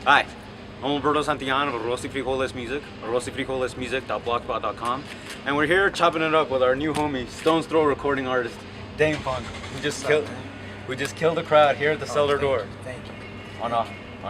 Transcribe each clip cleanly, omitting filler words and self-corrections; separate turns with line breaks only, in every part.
Hi, I'm Alberto Santillan of Arroz y Frijoles Music, arrozfrijolesmusic.blogspot.com, and we're here chopping it up with our new homie, Stone's Throw recording artist, Dame Funk. We just killed the crowd here at the cellar door
Thank you.
on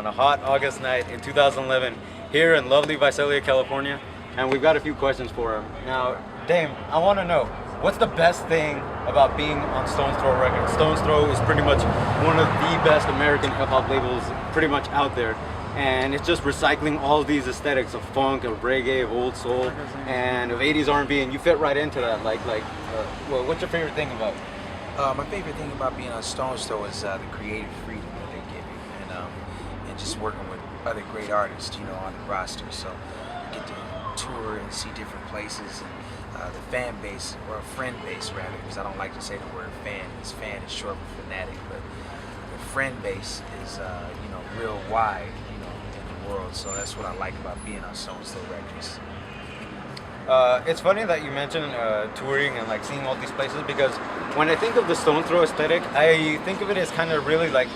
a hot August night in 2011 here in lovely Visalia, California, and we've got a few questions for him. Now, Dame, I want to know, what's the best thing about being on Stone's Throw Records? Stone's Throw is pretty much one of the best American hip-hop labels pretty much out there. And it's just recycling all of these aesthetics of funk, of reggae, of old soul, and of 80s R&B, and you fit right into that. Well, what's your favorite thing about it?
My favorite thing about being on Stone's Throw is the creative freedom that they give you, and just working with other great artists, on the roster. So you get to tour and see different places, and the fan base, or friend base rather, because I don't like to say the word fan, because fan is short for fanatic, but the friend base is, real wide, in the world. So that's what I like about being on Stone's Throw Records.
It's funny that you mentioned touring and like seeing all these places, because when I think of the Stone Throw aesthetic, I think of it as kind of really like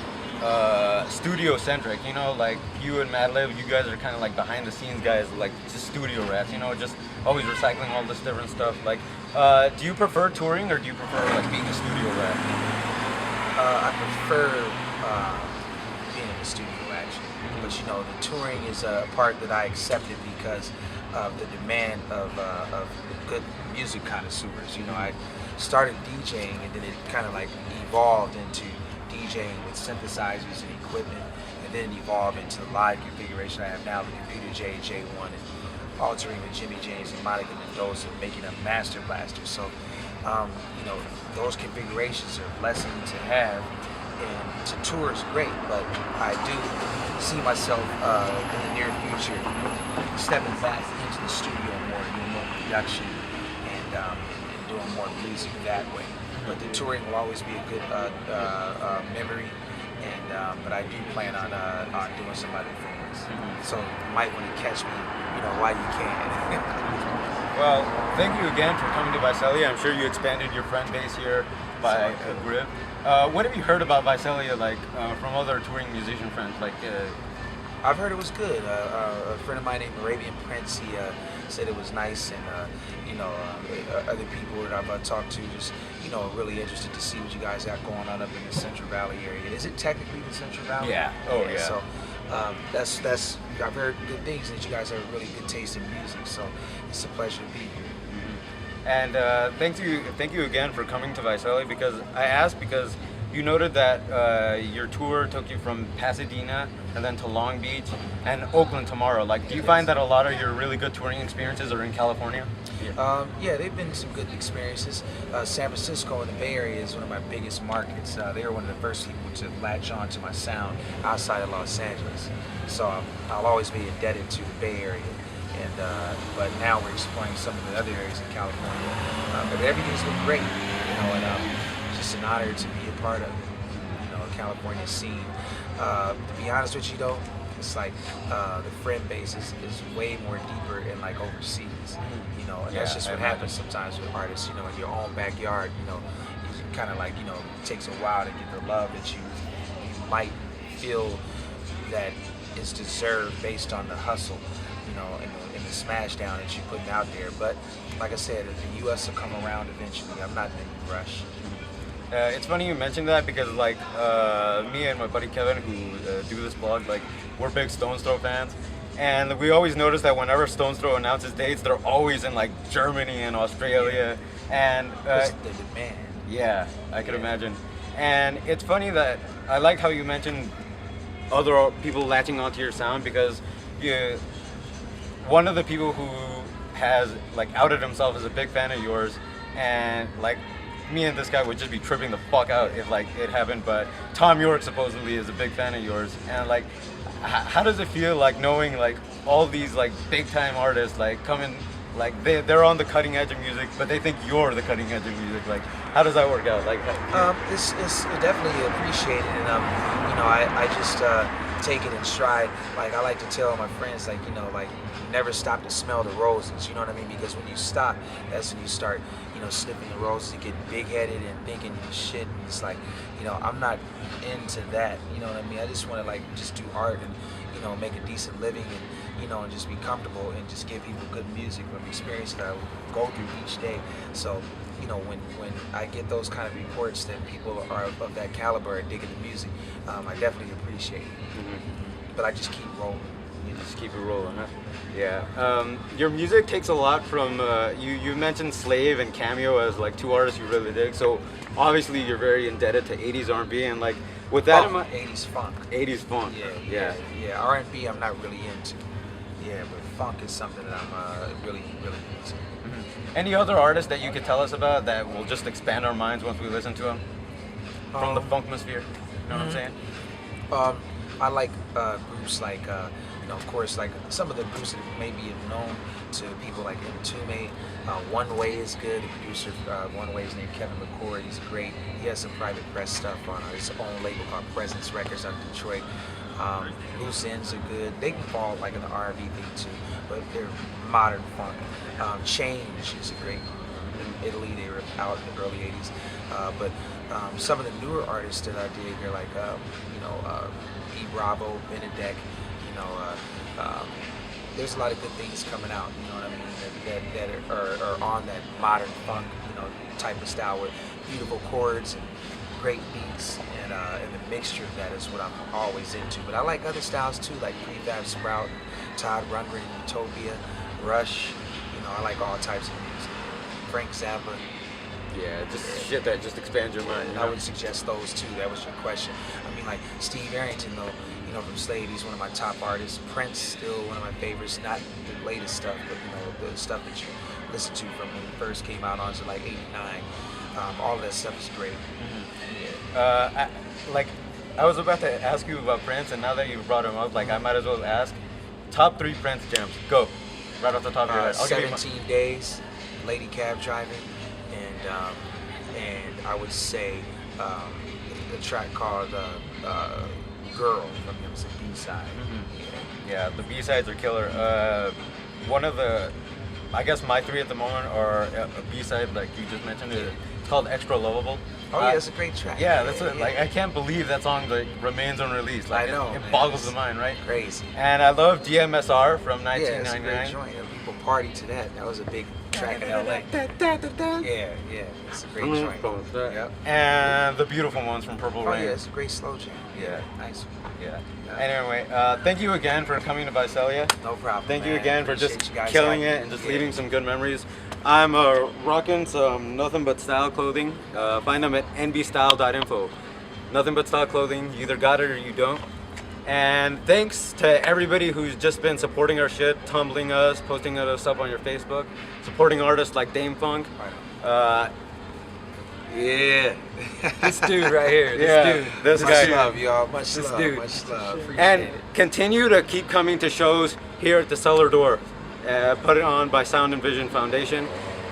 studio centric. Like you and Madlib, you guys are kind of like behind the scenes guys, like just studio rats. Just always recycling all this different stuff. Like, do you prefer touring or do you prefer like being a studio rat?
I prefer being in the studio actually, but the touring is a part that I accepted because of the demand of good music connoisseurs. I started DJing and then it kind of like evolved into DJing with synthesizers and equipment, and then evolved into the live configuration I have now, the Computer J1, and altering with Jimmy James and Monica Mendoza, making a master blaster. So, those configurations are a blessing to have, and to tour is great, but I do see myself in the near future stepping back into the studio more, doing more production, and doing more music that way. But the touring will always be a good memory, but I do plan on doing some other things. So you might want to catch me, while you can.
Well, thank you again for coming to Visalia. I'm sure you expanded your friend base here by a grip. What have you heard about Visalia, from other touring musician friends?
I've heard it was good. A friend of mine named Arabian Prince, he said it was nice, and other people that I've talked to just really interested to see what you guys got going on up in the Central Valley area. Is it technically the Central Valley?
Yeah. Oh yeah.
So that's I've heard good things, that you guys have a really good taste in music. So it's a pleasure to be here.
And thank you again for coming to Visalia, because I asked because you noted that your tour took you from Pasadena and then to Long Beach and Oakland tomorrow. Do you find that a lot of your really good touring experiences are in California?
Yeah, they've been some good experiences. San Francisco and the Bay Area is one of my biggest markets. They were one of the first people to latch on to my sound outside of Los Angeles. So I'll always be indebted to the Bay Area. But now we're exploring some of the other areas in California. But everything's been great, and it's just an honor to be a part of, California scene. To be honest with you though, it's like the friend base is way more deeper in overseas, and that's just what happens sometimes with artists, in your own backyard, you kind of it takes a while to get the love that you might feel that is deserved based on the hustle, and the smash down that you're putting out there. But like I said, the U.S. will come around eventually. I'm not in any rush.
It's funny you mentioned that, because me and my buddy Kevin, who do this blog, we're big Stone's Throw fans, and we always notice that whenever Stone's Throw announces dates, they're always in Germany and Australia, and
the demand.
Yeah, I could imagine. And it's funny that I like how you mentioned other people latching onto your sound, because one of the people who has outed himself as a big fan of yours, and me and this guy would just be tripping the fuck out if it happened, but Tom York supposedly is a big fan of yours, and how does it feel knowing all these big time artists coming, they're on the cutting edge of music, but they think you're the cutting edge of music? How does that work out?
It's definitely appreciated, and I just take it in stride. I like to tell my friends, never stop to smell the roses. You know what I mean? Because when you stop, that's when you start, sniffing the roses and getting big-headed and thinking shit. And it's I'm not into that. You know what I mean? I just want to just do art and make a decent living and just be comfortable and just give people good music from experiences that I go through each day. So, when I get those kind of reports that people are of that caliber and digging the music, I definitely appreciate it. But I just keep rolling.
Just keep it rolling, huh? Yeah. Your music takes a lot from, you mentioned Slave and Cameo as like two artists you really dig. So obviously you're very indebted to 80s R&B and like with that in mind,
80s funk.
80s funk.
Yeah. R&B I'm not really into. Yeah, but funk is something that I'm really into.
Any other artists that you could tell us about that will just expand our minds once we listen to them? From the funkmosphere, you know what I'm saying?
I like groups like, of course, like some of the groups that maybe have known to people like Entombed. One Way is good. The producer One Way is named Kevin McCord. He's great. He has some private press stuff on his own label called Presence Records out of Detroit. Loose Ends are good. They can fall like in the R&B thing too, but they're modern funk. Change is a great in Italy. They were out in the early 80s. But some of the newer artists that I dig are like, E. Bravo, Benedek. There's a lot of good things coming out. You know what I mean? That are on that modern funk, type of style with beautiful chords and great beats, and the mixture of that is what I'm always into. But I like other styles too, like Prefab Sprout, Todd Rundgren, Utopia, Rush. I like all types of music. Frank Zappa.
Yeah, just shit that just expands your mind.
I would suggest those two. That was your question. I mean, like Steve Arrington, though, from Slade, he's one of my top artists. Prince, still one of my favorites. Not the latest stuff, but the stuff that you listened to from when he first came out onto like '89. All of that stuff is great.
I was about to ask you about Prince, and now that you brought him up, I might as well ask. Top 3 Prince jams. Go. Right off the top of your head.
17 Days, Lady Cab Driving, and I would say a track called Girl from him, it's a B-side.
Yeah, the B-sides are killer. One of the, I guess my 3 at the moment are a B-side like you just mentioned. It's called Extra Lovable.
Oh yeah, it's a great track.
Yeah, that's like I can't believe that song remains unreleased. Like,
I know,
it boggles the mind, right?
Crazy.
And I love DMSR from 1999.
Yeah, it's a great joint. People party to that. That was a big track in LA. Yeah, it's a great joint. Yep.
And the Beautiful Ones from Purple Rain.
Oh yeah, it's a great slow jam.
Yeah,
nice.
Yeah. Anyway, thank you again for coming to Visalia.
No problem.
Thank you again for just
you guys
killing it and just leaving some good memories. I'm rocking some Nothing But Style clothing. Find them at nbstyle.info. Nothing But Style clothing. You either got it or you don't. And thanks to everybody who's just been supporting our shit, tumbling us, posting us up on your Facebook, supporting artists like Dame Funk. Yeah.
This dude right here.
This
Much
guy.
love, y'all. Much
This
love.
dude.
Much love. Appreciate
And
it.
continue to keep coming to shows here at the Cellar Door. Put it on by Sound and Vision Foundation.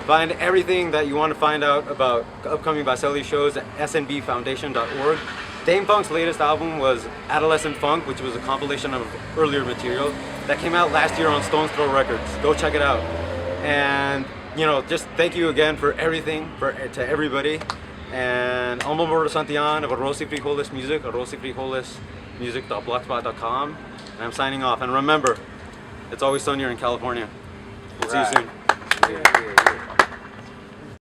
Find everything that you want to find out about upcoming Visalia shows at snbfoundation.org. Dame Funk's latest album was Adolescent Funk, which was a compilation of earlier material that came out last year on Stone's Throw Records. Go check it out. And just thank you again for everything, to everybody. And I'm Roberto Santillan of Arroz y Frijoles Music, arrozfrijolesmusic.blogspot.com. And I'm signing off. And remember, it's always sunnier in California. We'll see you soon.